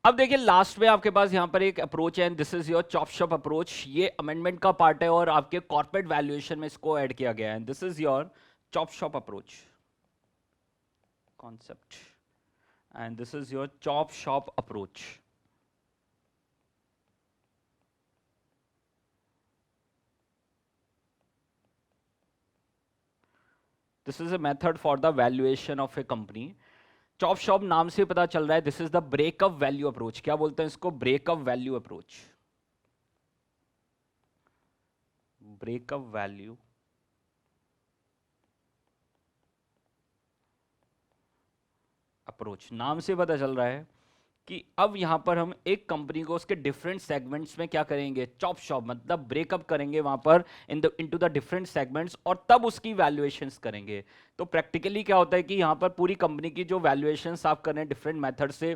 अब देखिए लास्ट में आपके पास यहां पर एक अप्रोच है, this is your chop shop approach. ये अमेंडमेंट का पार्ट है और आपके कॉर्पोरेट वैल्यूएशन में इसको ऐड किया गया है। This is your chop shop approach concept and this is your chop shop approach. This is a method for the valuation of A company. Chop shop नाम से पता चल रहा है, this is the breakup value approach. क्या बोलते हैं इसको? Breakup value approach. Breakup value approach नाम से पता चल रहा है कि अब यहां पर हम एक कंपनी को उसके डिफरेंट सेगमेंट्स में क्या करेंगे? चॉप शॉप मतलब ब्रेकअप करेंगे वहां पर इनटू द डिफरेंट सेगमेंट्स और तब उसकी वैल्यूएशंस करेंगे। तो प्रैक्टिकली क्या होता है कि यहां पर पूरी कंपनी की जो वैल्यूएशंस आप कर रहे हैं डिफरेंट मेथड से,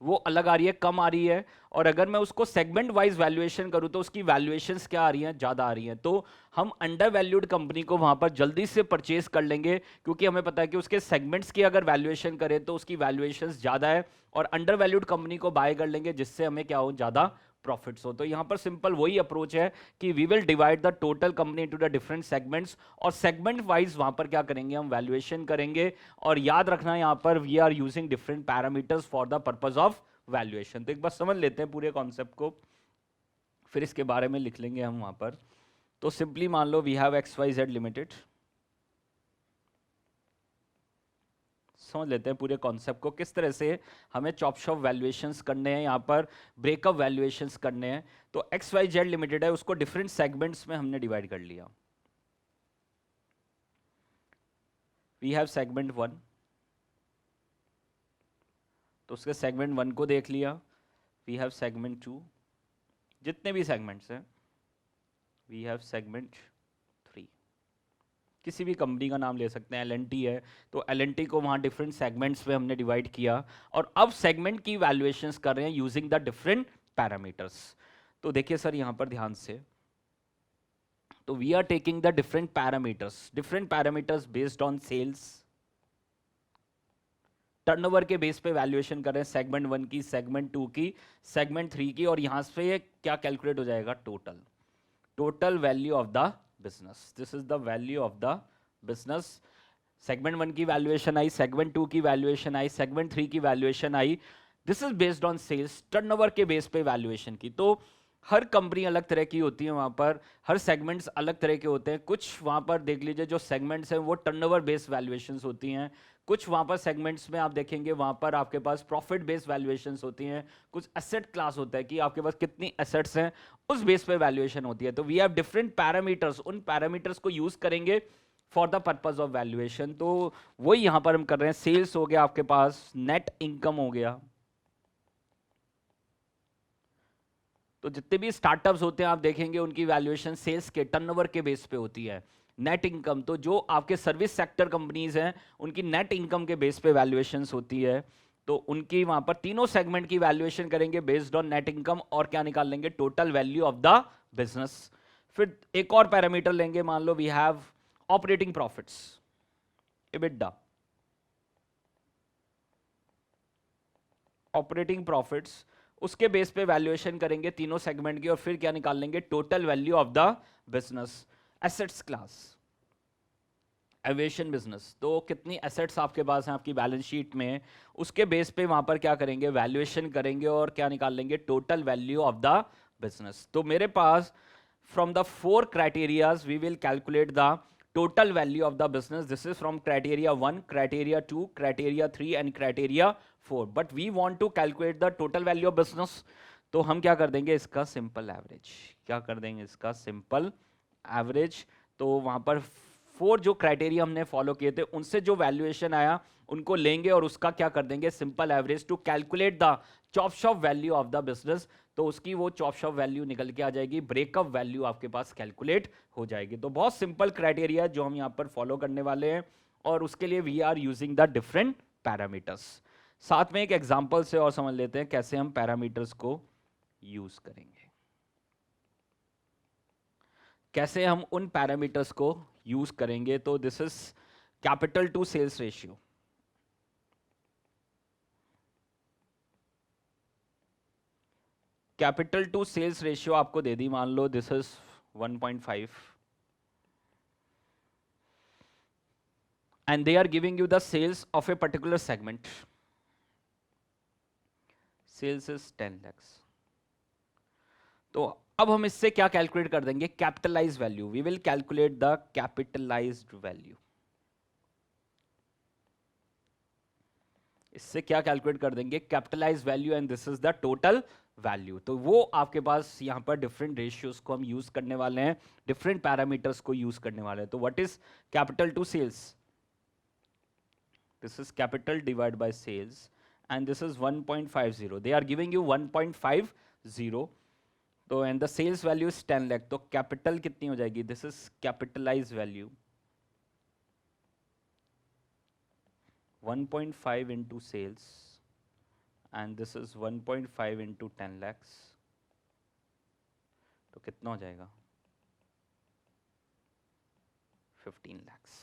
वो अलग आ रही है, कम आ रही है। और अगर मैं उसको सेगमेंट वाइज वैल्यूएशन करूं तो उसकी वैल्यूएशंस क्या आ रही हैं? ज्यादा आ रही हैं। तो हम अंडर वैल्यूड कंपनी को वहां पर जल्दी से परचेज कर लेंगे, क्योंकि हमें पता है कि उसके सेगमेंट्स की अगर वैल्यूएशन करें तो उसकी वैल्यूएशंस ज्यादा है, और अंडर वैल्यूड कंपनी को बाय कर लेंगे जिससे हमें क्या हो? ज्यादा प्रॉफिट्स हो। तो यहां पर सिंपल वही अप्रोच है कि we will divide the total company into the different segments, और सेगमेंट वाइज वहां पर क्या करेंगे? हम वैल्यूएशन करेंगे। और याद रखना यहां पर we are using different parameters for the purpose of valuation. तो एक बार समझ लेते हैं पूरे कॉन्सेप्ट को, फिर इसके बारे में लिख लेंगे हम वहां पर। तो सिंपली मान लो we have x y z limited. समझ लेते हैं पूरे कॉन्सेप्ट को, किस तरह से हमें चॉप शॉप वैल्यूएशंस करने हैं, यहाँ पर ब्रेकअप वैल्यूएशंस करने हैं। तो एक्स वाई जेड लिमिटेड है, उसको डिफरेंट सेगमेंट्स में हमने डिवाइड कर लिया। वी हैव सेगमेंट 1, तो उसके सेगमेंट 1 को देख लिया। वी हैव सेगमेंट 2, जितने भी सेगमेंट्स हैं। वी हैव सेगमेंट 3, किसी भी कंपनी का नाम ले सकते हैं। एल है तो एल को वहाँ डिफरेंट सेगमेंट्स में हमने डिवाइड किया, और अब सेगमेंट की वैल्यूएशंस कर रहे हैं यूजिंग द डिफरेंट पैरामीटर्स। तो देखिए सर यहाँ पर ध्यान से, तो we are taking the different parameters based on sales, turnover के बेस पे वैल्यूएशन कर रहे हैं सेगमेंट 1 की, सेगमेंट 2 की, सेगमेंट 3 की, और यहां से क्या कैलकुलेट हो जाएगा? Total value of the business. This is the value of the business. Segment 1 की वैल्यूएशन आई, सेगमेंट 2 की वैल्यूएशन आई, सेगमेंट 3 की वैल्यूएशन आई। This is based on sales, turnover के बेस पे वैल्यूएशन की। तो हर कंपनी अलग तरह की होती है, वहां पर हर सेगमेंट्स अलग तरह के होते हैं। कुछ वहां पर देख लीजिए जो सेगमेंट्स हैं वो टर्नओवर बेस्ड वैल्यूएशंस होती हैं, कुछ वहां पर सेगमेंट्स में आप देखेंगे वहां पर आपके पास प्रॉफिट बेस्ड वैल्यूएशंस होती हैं, कुछ एसेट क्लास होता है कि आपके पास कितनी एसेट्स हैं उस बेस पे वैल्यूएशन होती है। तो वी हैव डिफरेंट पैरामीटर्स, उन पैरामीटर्स को यूज करेंगे for the purpose of valuation. तो वही यहां पर हम कर रहे हैं। सेल्स हो गया आपके पास, नेट इनकम हो गया, तो जितने भी स्टार्टअप्स होते हैं आप देखेंगे उनकी वैल्यूएशन सेल्स के टर्नओवर के बेस पे होती है। नेट इनकम, तो जो आपके सर्विस सेक्टर कंपनीज हैं उनकी नेट इनकम के बेस पे वैल्यूएशंस होती है। तो उनकी वहां पर तीनों सेगमेंट की वैल्यूएशन करेंगे बेस्ड ऑन नेट इनकम, और क्या निकाल लेंगे? Total value of the business. फिर एक और पैरामीटर लेंगे, मान लो we have operating profits, EBITDA। Operating profits, उसके बेस पे वैल्यूएशन करेंगे तीनों सेगमेंट की, और फिर क्या निकाल लेंगे? Total value of the business. Assets class, aviation business, तो कितनी एसेट्स आपके पास हैं आपकी बैलेंस शीट में, उसके बेस पे वहां पर क्या करेंगे? वैल्यूएशन करेंगे, और क्या निकाल लेंगे? Total value of the business. तो मेरे पास from the 4 criterias we will calculate the total value of the business. This is from criteria 1, criteria 2, criteria 3 and criteria 4, but we want to calculate the total value of business. तो हम क्या कर देंगे? इसका simple average. क्या कर देंगे? इसका सिंपल एवरेज। तो वहां पर 4 जो क्राइटेरिया हमने फॉलो किए थे उनसे जो वैल्यूएशन आया उनको लेंगे और उसका क्या कर देंगे? Simple average to calculate the chop shop value of the business. तो उसकी वो चॉप शॉप वैल्यू निकल के आ जाएगी, ब्रेकअप वैल्यू आपके पास कैलकुलेट हो जाएगी। तो बहुत सिंपल क्राइटेरिया जो हम यहाँ पर फॉलो करने वाले हैं, और उसके लिए we are using the different parameters. साथ में एक एग्जांपल से और समझ लेते हैं कैसे हम पैरामीटर्स को यूज करेंगे, कैसे हम उन पैरामीटर्स को यूज करेंगे। तो this is capital to sales ratio. Capital to sales ratio आपको दे दी, मान लो this is 1.5 and they are giving you the sales of a particular segment. Sales is 10 lakhs. तो अब हम इससे क्या कैलकुलेट कर देंगे, capitalize value. We will calculate the capitalized value. इससे क्या कैलकुलेट कर देंगे, capitalize value, and this is the total value. तो वो आपके पास यहां पर डिफरेंट रेशियोज को हम यूज करने वाले हैं, डिफरेंट पैरामीटर्स को यूज करने वाले हैं. तो what is capital to sales, this is capital divided by sales, and this is 1.50. they are giving you 1.50. तो and the sales value is 10 lakh. तो capital कितनी हो जाएगी, this is capitalized value 1.5 into sales, and this is 1.5 into 10 lakhs. तो कितना हो जाएगा, 15 lakhs.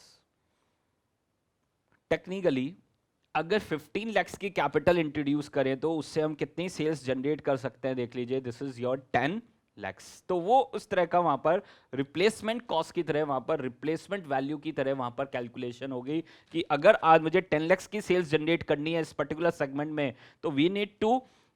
Technically अगर 15 lakhs की कैपिटल इंट्रोड्यूस करें तो उससे हम कितनी सेल्स जनरेट कर सकते हैं, देख लीजिए, दिस इज योर 10 lakhs. तो वो उस तरह का वहां पर रिप्लेसमेंट कॉस्ट की तरह, वहां पर रिप्लेसमेंट वैल्यू की तरह वहां पर कैलकुलेशन होगी कि अगर आज मुझे 10 lakhs की सेल्स जनरेट करनी है इस पर्टिकुलर सेगमेंट में, तो we need to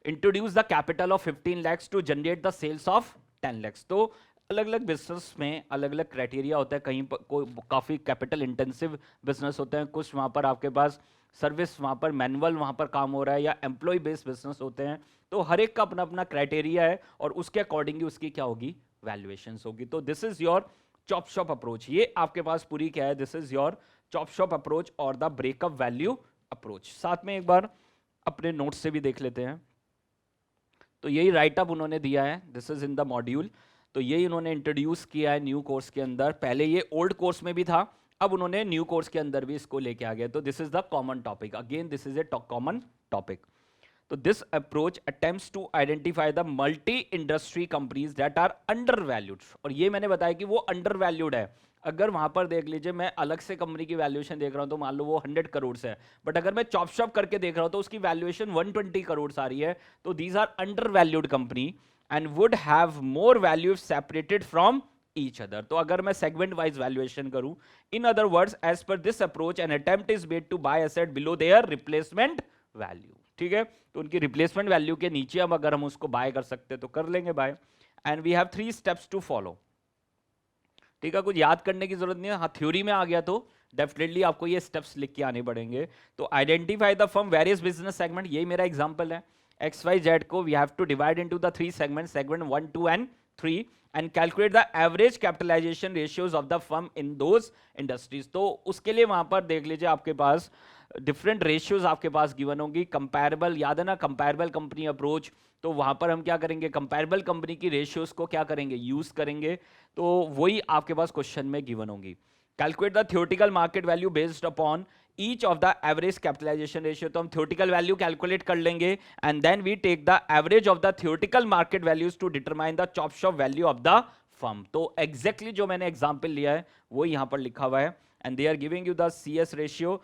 introduce the capital of 15 lakhs to generate the sales of 10 lakhs. तो अलग अलग बिजनेस में अलग अलग क्राइटेरिया होता है. कहीं पर कोई काफ़ी कैपिटल इंटेंसिव बिजनेस होते हैं, कुछ वहाँ पर आपके पास सर्विस, वहाँ पर मैनुअल वहाँ पर काम हो रहा है, या एम्प्लॉय बेस्ड बिजनेस होते हैं. तो हर एक का अपना अपना क्राइटेरिया है और उसके अकॉर्डिंगली उसकी क्या होगी, वैल्यूएशंस होगी. तो this is your chop shop approach. ये आपके पास पूरी क्या है, this is your chop shop approach और द ब्रेकअप वैल्यू अप्रोच. साथ में एक बार अपने नोट्स से भी देख लेते हैं. तो यही राइटअप उन्होंने दिया है, this is in the module. तो यही उन्होंने इंट्रोड्यूस किया है न्यू कोर्स के अंदर. पहले ये ओल्ड कोर्स में भी था, अब उन्होंने न्यू कोर्स के अंदर भी इसको लेके आ गया. तो this is the common topic. Again this is a common topic. तो this approach attempts to identify the multi industry companies that are under valued. और ये मैंने बताया कि वो अंडर वैल्यूड है. अगर वहां पर देख लीजिए, मैं अलग से कंपनी की वैल्यूएशन देख रहा हूं तो मान लो वो 100 करोड़ है, बट अगर मैं चॉप शॉप करके देख रहा हूं तो उसकी वैल्यूएशन 120 करोड़ आ रही है. तो these are under valued company and would have more value separated from each other. तो अगर मैं segment wise valuation करूं, in other words, as per this approach, an attempt is made to buy asset below their replacement value. ठीक है, तो उनकी replacement value के नीचे अब अगर हम उसको buy कर सकते तो कर लेंगे buy. And we have 3 steps to follow. ठीक है, कुछ याद करने की जरूरत नहीं है. हाँ, थ्योरी में आ गया तो डेफिनेटली आपको ये स्टेप्स लिख के आने पड़ेंगे. तो identify the firm various business segment, यही मेरा एग्जांपल है. XYZ को we have to divide into the 3 segments, segment 1, 2 and 3, and calculate the average capitalization ratios of the firm in those industries. तो उसके लिए वहां पर देख लीजिए आपके पास डिफरेंट रेशियोज आपके पास गिवन होंगी. कंपैरेबल, याद है ना, कंपैरेबल कंपनी अप्रोच. तो वहां पर हम क्या करेंगे, कंपैरेबल कंपनी की रेशियोज को क्या करेंगे, यूज करेंगे. तो वही आपके पास क्वेश्चन में गिवन होंगी. Calculate the theoretical market value based upon each of the average capitalization ratio. तो हम थ्योरेटिकल वैल्यू कैलकुलेट कर लेंगे and then we take the average of the theoretical market values to determine the chop shop value of the firm. तो exactly जो मैंने example लिया है वो यहां पर लिखा हुआ है. And they are giving you the CS ratio,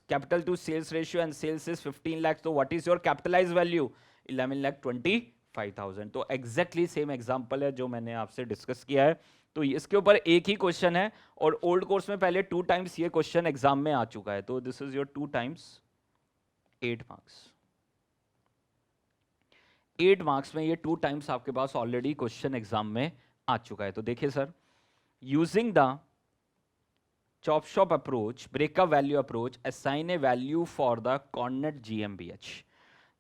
capital to sales ratio, and sales is 15 lakh. तो what is your capitalize value, 11,25,000. तो एग्जैक्टली सेम एग्जांपल है जो मैंने आपसे डिस्कस किया है. तो इसके ऊपर एक ही क्वेश्चन है और ओल्ड कोर्स में पहले 2 टाइम्स ये क्वेश्चन एग्जाम में आ चुका है. तो this is your 2 times 8 marks. 8 marks में ये 2 टाइम्स आपके पास ऑलरेडी क्वेश्चन एग्जाम में आ चुका है. तो देखिए sir, using the chop shop approach, breakup value approach, assign a value for the Cornet GmbH.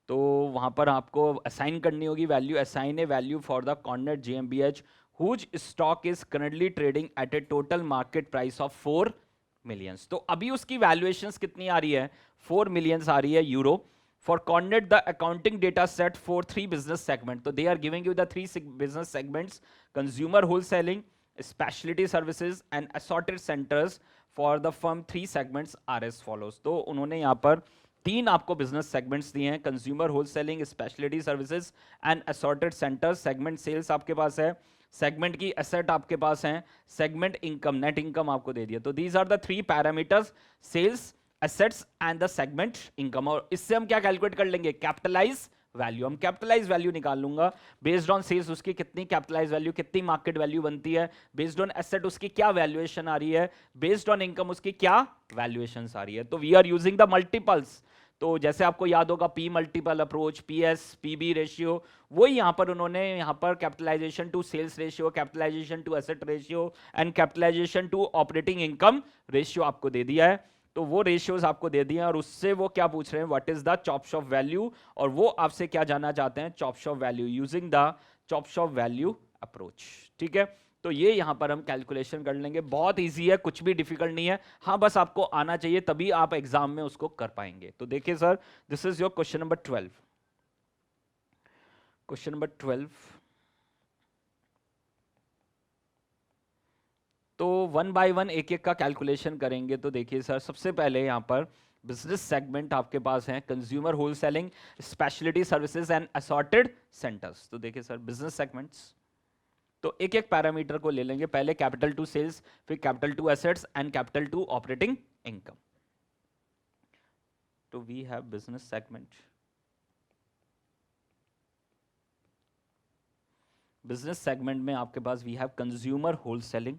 तो वहां पर आपको असाइन करनी होगी value, assign a value for the Cornet GmbH whose stock is currently trading at a total market price of 4 millions. तो अभी उसकी valuations कितनी आ रही है, 4 millions आ रही है euro. For Cornet, the accounting data set for 3 business segments. So they are giving you the 3 business segments: consumer wholesaling, specialty services, and assorted centers. For the firm, 3 segments are as follows. तो उन्होंने यहाँ पर 3 आपको business segments दिए हैं: consumer wholesaling, specialty services and assorted centres. Segment sales आपके पास है, सेगमेंट की एसेट आपके पास हैं, सेगमेंट इनकम, नेट इनकम आपको दे दिया. तो these are the 3 parameters: sales, assets and the segment income. और इससे हम क्या कैलकुलेट कर लेंगे, कैपिटलाइज वैल्यू, हम कैपिटलाइज वैल्यू निकाल लूंगा बेस्ड ऑन सेल्स, उसकी कितनी कैपिटलाइज वैल्यू, कितनी मार्केट वैल्यू बनती है, बेस्ड ऑन एसेट उसकी क्या वैल्यूएशन आ रही है, बेस्ड ऑन इनकम उसकी क्या वैल्यूएशन आ रही है। तो we are using the multiples. तो जैसे आपको याद होगा P multiple approach, PS PB ratio, वही यहां पर उन्होंने यहां पर capitalization to sales ratio, capitalization to asset ratio and capitalization to operating income ratio आपको दे दिया है। तो वो रेशियोज आपको दे दिए हैं और उससे वो क्या पूछ रहे हैं, what is the chop shop value, और वो आपसे क्या जानना चाहते हैं, chop shop value using the chop shop value approach. ठीक है, तो ये यहां पर हम कैलकुलेशन कर लेंगे, बहुत इजी है, कुछ भी डिफिकल्ट नहीं है, हाँ बस आपको आना चाहिए, तभी आप एग्जाम में उसको कर पाएंगे। तो देखिए sir, this is your question number 12। Question number 12, तो वन बाय वन एक एक का कैलकुलेशन करेंगे। तो देखिए सर, सबसे पहले यहां पर बिजनेस सेगमेंट आपके पास है, consumer wholesaling, specialty services and assorted centres. तो देखिए सर, बिजनेस सेगमेंट्स, तो एक एक पैरामीटर को ले लेंगे, पहले कैपिटल टू सेल्स, फिर capital to assets and capital to operating income. तो we have business segment, business segment में आपके पास वी हैव कंज्यूमर होलसेलिंग,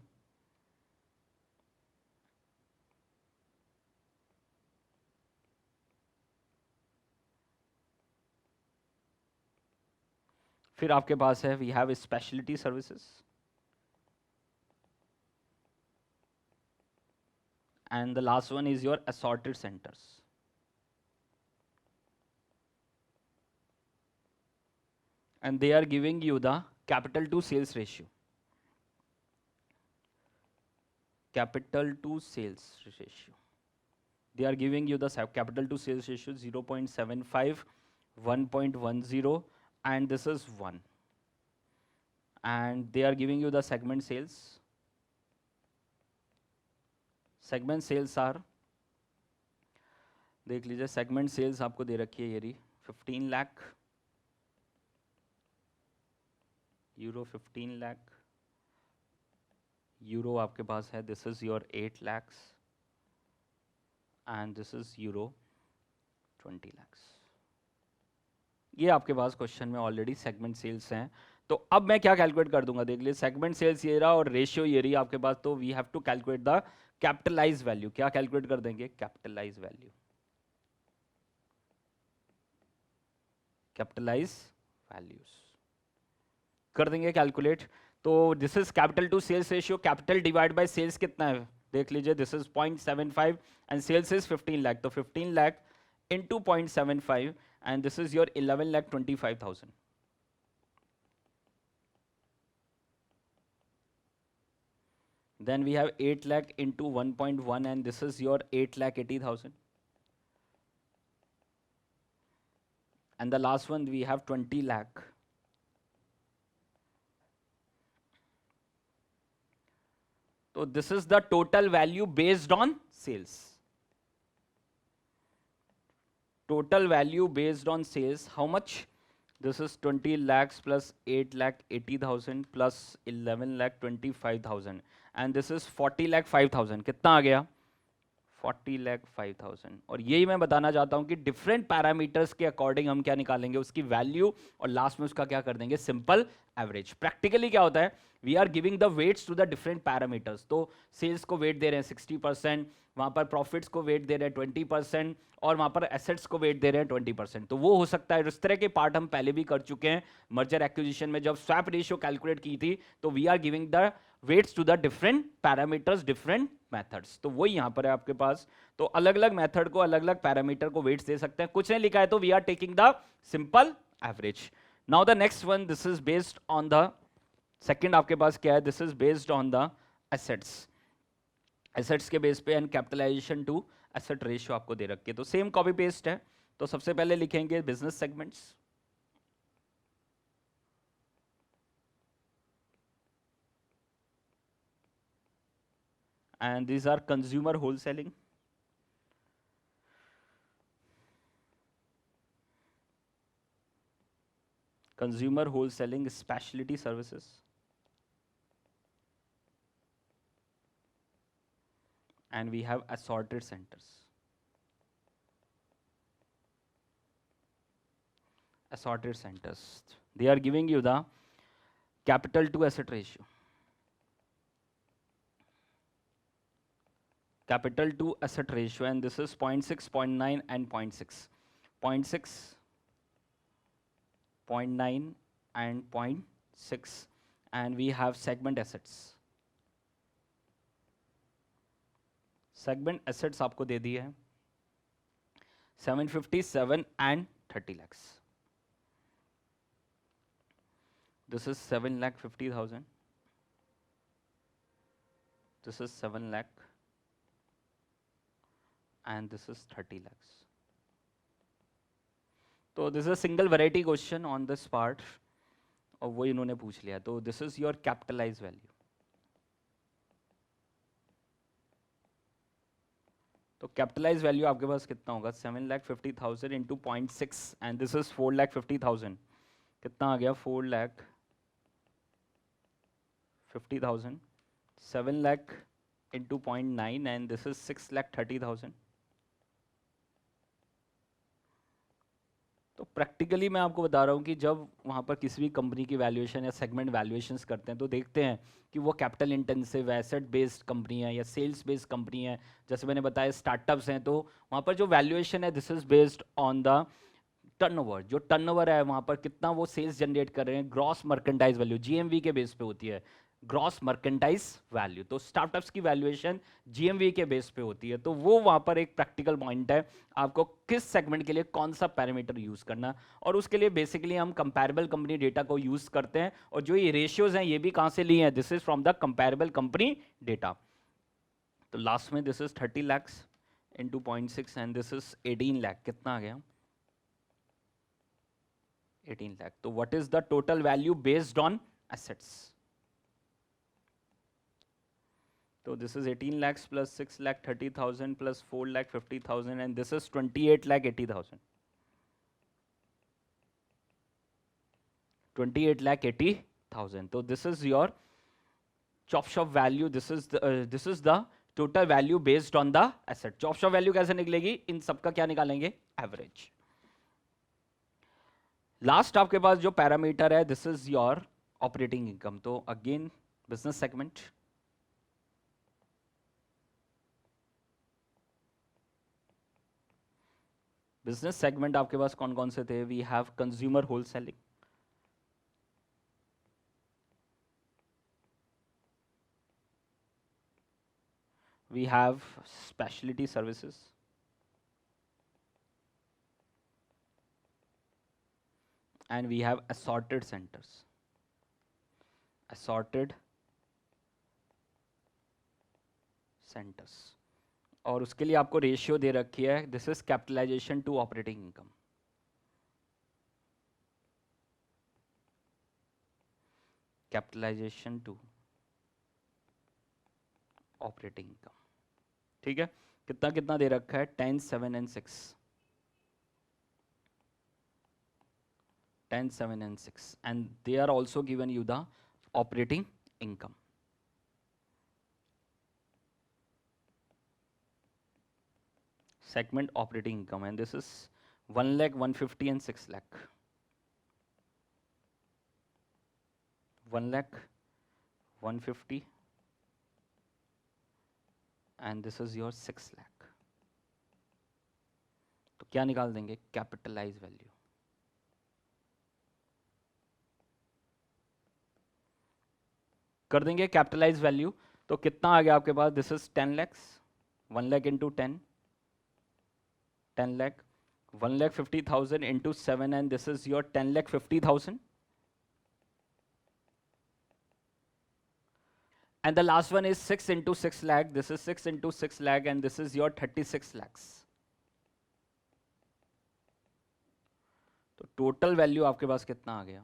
फिर आपके पास है we have specialty services, and the last one is your assorted centers. And they are giving you the capital to sales ratio, capital to sales ratio, they are giving you the capital to sales ratio 0.75, 1.10, and this is 1, and they are giving you the segment sales. Segment sales are, देख लीजिए, segment sales आपको दे रखी है ये रही 15 lakh euro, 15 lakh euro आपके पास है, this is your 8 lakhs and this is euro 20 lakhs। ये आपके पास क्वेश्चन में ऑलरेडी सेगमेंट सेल्स हैं। तो अब मैं क्या कैलकुलेट कर दूंगा, देख लीजिए, सेगमेंट सेल्स ये रहा और रेशियो ये रही आपके पास, तो we have to calculate the capitalize value. क्या कैलकुलेट कर देंगे, कैपिटलाइज वैल्यू, कैपिटलाइज वैल्यूज कर देंगे कैलकुलेट। तो this is capital to sales ratio, capital divide by sales कितना है, देख लीजिए, this is 0.75 and sales is 15 lakh, तो 15 lakh into 0.75 and this is your 11,25,000। Then we have 8 lakh into 1.1 and this is your 8,80,000. And the last one we have 20 lakh. So this is the total value based on sales. Total value based on sales, how much? This is 20 lakhs plus 8,80,000 plus 11,25,000 and this is 40,05,000। कितना आ गया, 40,05,000। और यही मैं बताना चाहता हूं कि डिफरेंट पैरामीटर्स के अकॉर्डिंग हम क्या निकालेंगे, उसकी वैल्यू, और लास्ट में उसका क्या कर देंगे, सिंपल एवरेज। प्रैक्टिकली क्या होता है, we are giving the weights to the different parameters. तो सेल्स को वेट दे रहे हैं 60%, वहां पर प्रॉफिट्स को वेट दे रहे हैं 20%, और वहां पर एसेट्स को वेट दे रहे हैं 20%। तो वो हो सकता है, इस तरह के पार्ट हम पहले भी कर चुके हैं मर्जर एक्विजिशन में, जब स्वैप रेशियो कैलकुलेट की थी, तो we are giving the weights to the different parameters, different methods. तो वही यहां पर है आपके पास। तो अलग अलग मेथड को, अलग अलग पैरामीटर को वेट्स दे सकते हैं, कुछ नहीं लिखा है तो we are taking the simple average. Now the next one, this is based on the second, आपके पास क्या है, this is based on the assets. Assets के बेस पे and capitalization to asset ratio आपको दे रखी है, तो सेम कॉपी पेस्ट है। तो सबसे पहले लिखेंगे business segments, and these are consumer wholesaling, consumer wholesaling specialty services, and we have assorted centers, assorted centers. They are giving you the capital to asset ratio. Capital to asset ratio, and this is 0.6, 0.9, and 0.6. 0.6, 0.9, and 0.6. And we have segment assets. Segment assets आपको दे दी है 757 and 30 lakhs. This is 7,50,000. This is 7 lakh. And this is 30 lakhs. तो this is a single variety question on this part. और वो इन्होंने पूछ लिया. तो this is your capitalized value. तो कैपिटलाइज वैल्यू आपके पास कितना होगा 7,50,000 इंटू 0.6 एंड दिस इज 4,50,000. कितना आ गया 4,50,000. 7 lakh into 0.9 and this is 6,30,000. तो प्रैक्टिकली मैं आपको बता रहा हूँ कि जब वहाँ पर किसी भी कंपनी की वैल्यूएशन या सेगमेंट वैल्यूएशंस करते हैं तो देखते हैं कि वो capital intensive asset based company है या सेल्स बेस्ड कंपनी है. जैसे मैंने बताया स्टार्टअप्स हैं तो वहाँ पर जो वैल्यूएशन है this is based on the turnover. जो टर्नओवर है वहाँ पर कितना वो सेल्स जनरेट कर रहे हैं, ग्रॉस मर्केंटाइज वैल्यू जीएमवी के बेस पे होती है. ग्रॉस मर्केंटाइज वैल्यू तो स्टार्टअप्स की वैल्यूएशन जीएमवी के बेस पे होती है. तो वो वहाँ पर एक प्रैक्टिकल पॉइंट है आपको किस सेगमेंट के लिए कौन सा पैरामीटर यूज करना. और उसके लिए बेसिकली हम कंपैरेबल कंपनी डेटा को यूज करते हैं. और जो ये रेशियोज हैं ये भी कहाँ से लिए हैं, this is from the comparable company data. तो लास्ट में this is 30 lakhs into 0.6 and this is 18 lakh. कितना आ गया 18 lakh. तो what is the total value based on assets. So this is 18 lakhs plus 6,30,000 plus 4,50,000 and this is 28,80,000. 28,80,000. So this is your chop shop value. This is the total value based on the asset. Chop shop value कैसे निकलेगी, इन सबका क्या निकालेंगे average. Last आपके पास जो parameter है this is your operating income. तो again business segment. Business segment आपके पास कौन कौन से थे, we have consumer wholesaling, we have specialty services, and we have assorted centers. Assorted centers. और उसके लिए आपको रेशियो दे रखी है, this is capitalization to operating income. Capitalization to operating income. ठीक है, कितना कितना दे रखा है 10, 7 and 6. 10, 7 and 6 and they are also given you the operating income. Segment operating income and this is 1 lakh, 150 and 6 lakh. 1 lakh, 150 and this is your 6 lakh. तो क्या निकाल देंगे कैपिटलाइज वैल्यू. कर देंगे कैपिटलाइज वैल्यू. तो कितना आ गया आपके पास, this is 10 lakhs. 1 lakh into 10, 10 lakh. 1,50,000 into 7 and this is your 10,50,000. And the last one is 6 into 6 lakh. This is 6 into 6 lakh and this is your 36 lakhs. तो total value आपके पास कितना आ गया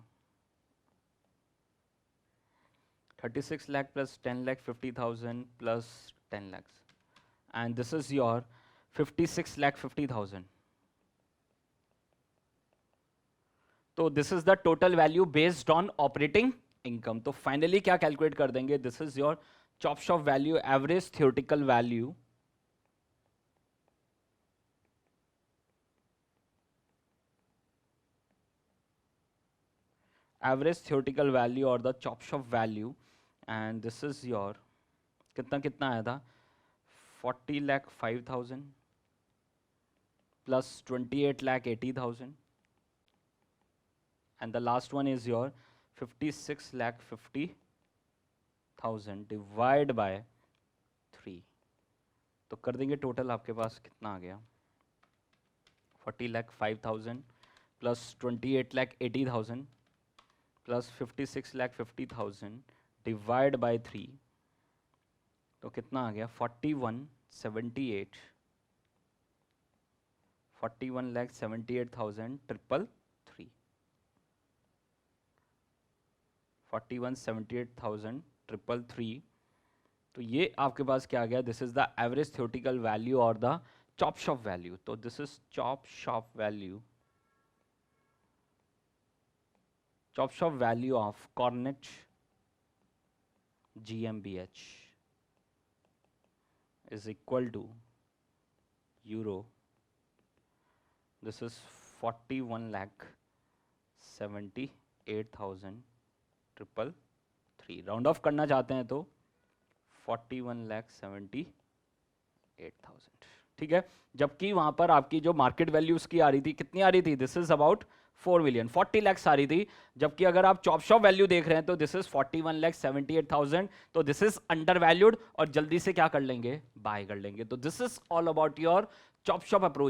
36 lakh plus 10,50,000 plus 10 lakhs. And this is your 56,50,000. तो this is the total value based on operating income. तो finally क्या calculate कर देंगे, this is your chop shop value average theoretical value average theoretical value और the chop shop value, and this is your कितना कितना आया था 40,05,000 plus 28,80,000 and the last one is your 56,50,000 divide by 3. तो कर देंगे टोटल आपके पास कितना आ गया 40,05,000 प्लस 28,80,000 प्लस 56,50,000 डिवाइड बाय 3, तो कितना आ गया 41,78,000 ट्रिपल 41,78,3. तो ये आपके पास क्या आ गया, this is the average theoretical value और द चॉप शॉप वैल्यू. तो this is chop shop value, chop shop value of Cornet GmbH is equal to euro. This is 41,78,333. Round of करना चाहते हैं तो 41,78,000. ठीक है, जबकि वहां पर आपकी जो मार्केट वैल्यू उसकी आ रही थी कितनी आ रही थी, this is about 4 million 40 lakhs आ रही थी. जबकि अगर आप चॉप शॉप वैल्यू देख रहे हैं तो दिस इज 41,78,000. तो दिस इज अंडर वैल्यूड और जल्दी से क्या कर लेंगे, बाय कर लेंगे. तो this is all about your chop shop approach.